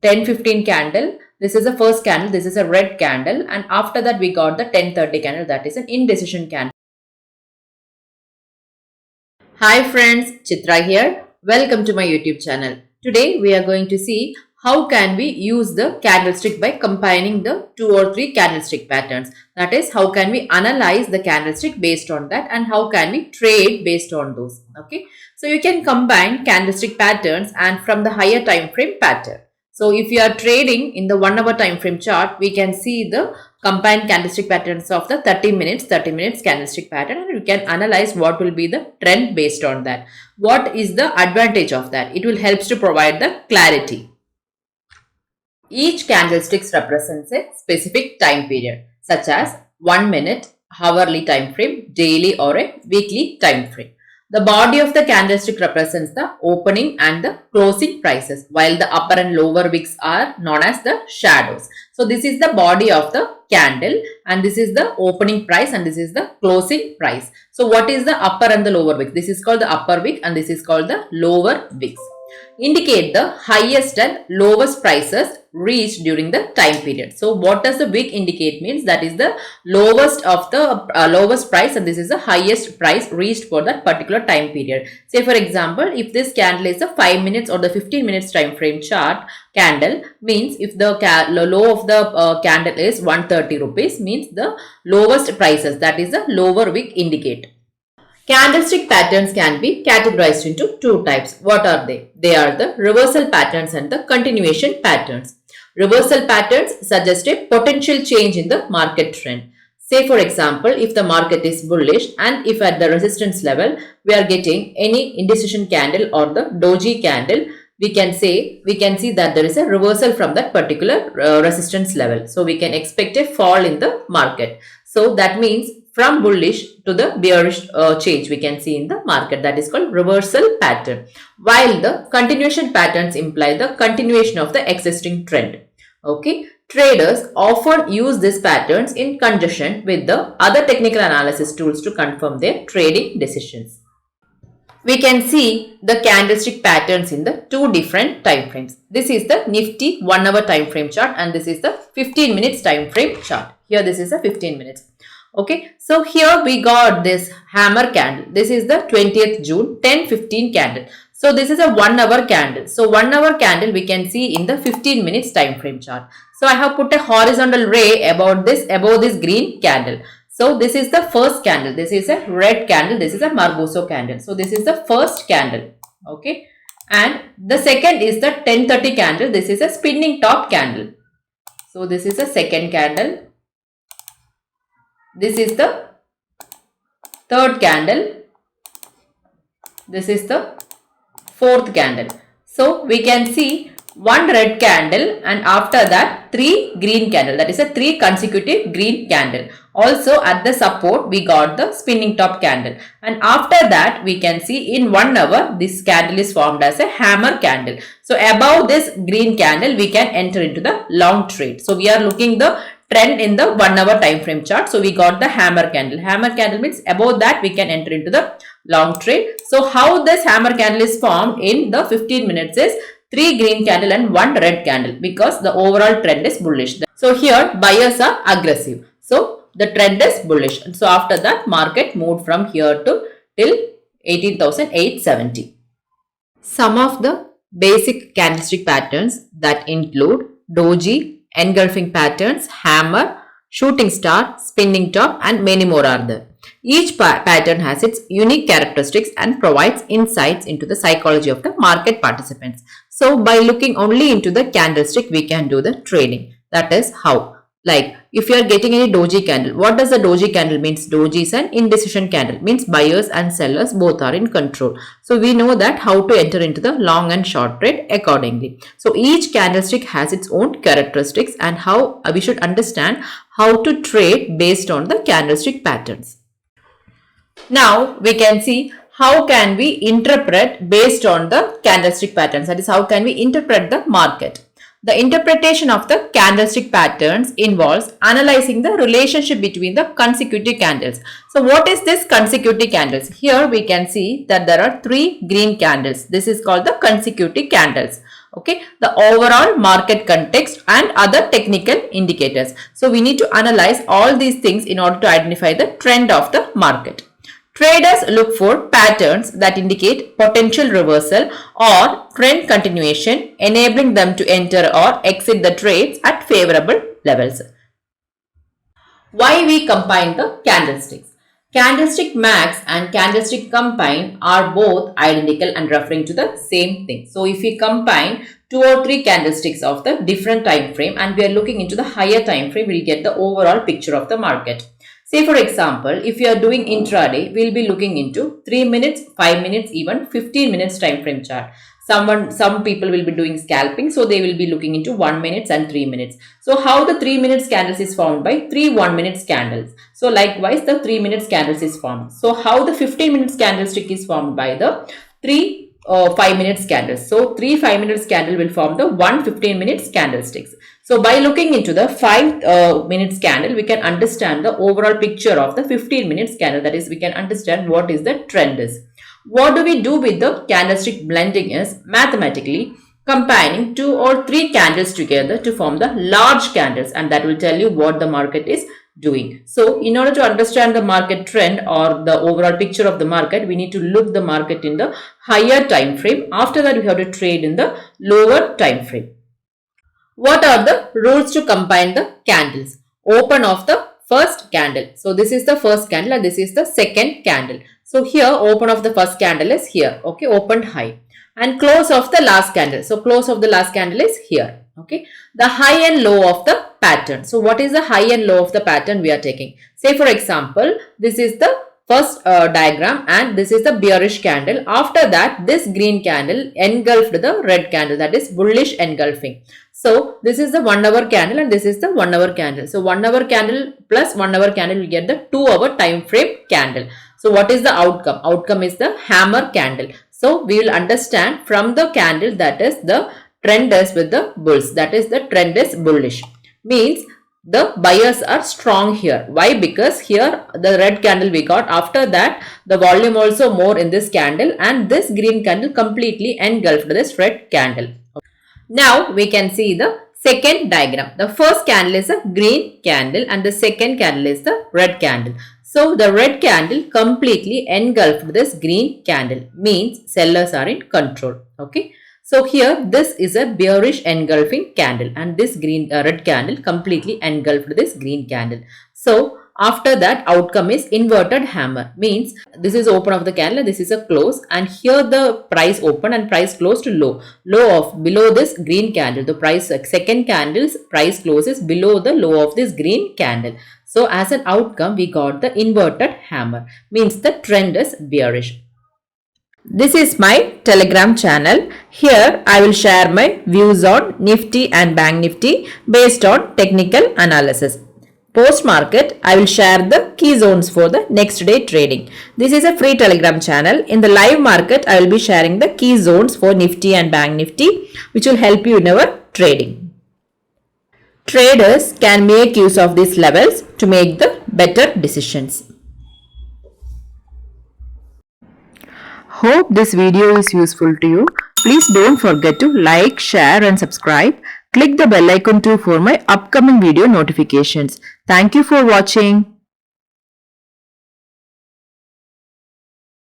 10:15 candle. This is the first candle. This is a red candle. And after that, we got the 10:30 candle. That is an indecision candle. Hi friends, Chitra here. Welcome to my YouTube channel. Today we are going to see how can we use the candlestick by combining the 2 or 3 candlestick patterns. That is, how can we analyze the candlestick based on that and how can we trade based on those. Okay. So you can combine candlestick patterns and from the higher time frame pattern. So if you are trading in the 1 hour time frame chart, we can see the combined candlestick patterns of the 30 minutes candlestick pattern, and we can analyze what will be the trend based on that. What is the advantage of that? It will help to provide the clarity. Each candlestick represents a specific time period such as 1 minute, hourly time frame, daily or a weekly time frame. The body of the candlestick represents the opening and the closing prices, while the upper and lower wicks are known as the shadows. So this is the body of the candle and this is the opening price and this is the closing price. So what is the upper and the lower wick? This is called the upper wick and this is called the lower wicks. Indicate the highest and lowest prices reached during the time period. So what does the wick indicate means? That is the lowest of the lowest price and this is the highest price reached for that particular time period. Say for example, if this candle is a 5 minutes or the 15 minutes time frame chart candle, means if the low of the candle is 130 rupees, means the lowest prices, that is the lower wick indicate. Candlestick patterns can be categorized into 2 types. What are they? They are the reversal patterns and the continuation patterns. Reversal patterns suggest a potential change in the market trend. Say for example, if the market is bullish and if at the resistance level we are getting any indecision candle or the doji candle, we can see that there is a reversal from that particular resistance level. So we can expect a fall in the market. So that means from bullish to the bearish change we can see in the market, that is called reversal pattern, while the continuation patterns imply the continuation of the existing trend. Okay, traders often use these patterns in conjunction with the other technical analysis tools to confirm their trading decisions. We can see the candlestick patterns in the 2 different time frames. This is the Nifty 1 hour time frame chart and this is the 15 minutes time frame chart. Here this is the 15 minutes. Okay, so here we got this hammer candle. This is the 20th June 10:15 candle. So this is a 1 hour candle. So 1 hour candle we can see in the 15 minutes time frame chart. So I have put a horizontal ray above this green candle. So this is the first candle. This is a red candle. This is a Marboso candle. So this is the first candle. Okay, and the second is the 10:30 candle. This is a spinning top candle. So this is the second candle. This is the third candle. This is the fourth candle. So we can see 1 red candle and after that 3 green candle. That is a 3 consecutive green candle. Also at the support we got the spinning top candle. And after that we can see in 1 hour this candle is formed as a hammer candle. So above this green candle we can enter into the long trade. So we are looking the trend in the 1 hour time frame chart. So we got the hammer candle. Hammer candle means above that we can enter into the long trade. So how this hammer candle is formed in the 15 minutes is 3 green candle and 1 red candle because the overall trend is bullish. So here buyers are aggressive. So the trend is bullish. And so after that market moved from here to till 18,870. Some of the basic candlestick patterns that include doji, engulfing patterns, hammer, shooting star, spinning top and many more are there. Each pattern has its unique characteristics and provides insights into the psychology of the market participants. So by looking only into the candlestick we can do the trading. That is how. Like if you are getting any doji candle, what does the doji candle means? Doji is an indecision candle, means buyers and sellers both are in control. So we know that how to enter into the long and short trade accordingly. So each candlestick has its own characteristics and how we should understand how to trade based on the candlestick patterns. Now we can see how can we interpret based on the candlestick patterns. That is how can we interpret the market. The interpretation of the candlestick patterns involves analyzing the relationship between the consecutive candles. So what is this consecutive candles? Here we can see that there are 3 green candles. This is called the consecutive candles. Okay, the overall market context and other technical indicators. So we need to analyze all these things in order to identify the trend of the market. Traders look for patterns that indicate potential reversal or trend continuation, enabling them to enter or exit the trades at favorable levels. Why we combine the candlesticks? Candlestick max and candlestick combine are both identical and referring to the same thing. So if we combine 2 or 3 candlesticks of the different time frame and we are looking into the higher time frame, we will get the overall picture of the market. Say for example, if you are doing intraday, we will be looking into 3 minutes, 5 minutes, even 15 minutes time frame chart. Some people will be doing scalping, so they will be looking into 1 minute and 3 minutes. So how the 3 minutes candles is formed? By 3 1 minutes candles. So likewise the 3 minutes candles is formed. So how the 15 minutes candlestick is formed? By the 3 5 minutes candles. So 3 5 minutes candle will form the 1 15 minutes candlesticks. So by looking into the 5 minutes candle, we can understand the overall picture of the 15 minutes candle. That is, we can understand what is the trend is. What do we do with the candlestick blending is mathematically combining 2 or 3 candles together to form the large candles, and that will tell you what the market is doing. So in order to understand the market trend or the overall picture of the market, we need to look the market in the higher time frame. After that, we have to trade in the lower time frame. What are the rules to combine the candles? Open of the first candle. So this is the first candle and this is the second candle. So here open of the first candle is here. Okay, opened high. And close of the last candle. So close of the last candle is here. Okay, the high and low of the pattern. So what is the high and low of the pattern we are taking? Say for example, this is the first diagram and this is the bearish candle. After that, this green candle engulfed the red candle, that is bullish engulfing. So this is the 1 hour candle and this is the 1 hour candle. So 1 hour candle plus 1 hour candle will get the 2 hour time frame candle. So what is the outcome? Outcome is the hammer candle. So we will understand from the candle that is the trend is with the bulls, that is the trend is bullish. Means the buyers are strong here. Why? Because here the red candle we got, after that the volume also more in this candle and this green candle completely engulfed this red candle. Now we can see the second diagram. The first candle is a green candle and the second candle is the red candle. So the red candle completely engulfed this green candle, means sellers are in control. Okay. So here this is a bearish engulfing candle and this red candle completely engulfed this green candle. So after that outcome is inverted hammer, means this is open of the candle, this is a close, and here the price open and price close to low of below this green candle. The price second candle's price closes below the low of this green candle. So as an outcome we got the inverted hammer, means the trend is bearish. This is my Telegram channel. Here I will share my views on Nifty and Bank Nifty based on technical analysis. Post market, I will share the key zones for the next day trading. This is a free Telegram channel. In the live market, I will be sharing the key zones for Nifty and Bank Nifty, which will help you in our trading. Traders can make use of these levels to make the better decisions. Hope this video is useful to you. Please don't forget to like, share and subscribe. Click the bell icon too for my upcoming video notifications. Thank you for watching.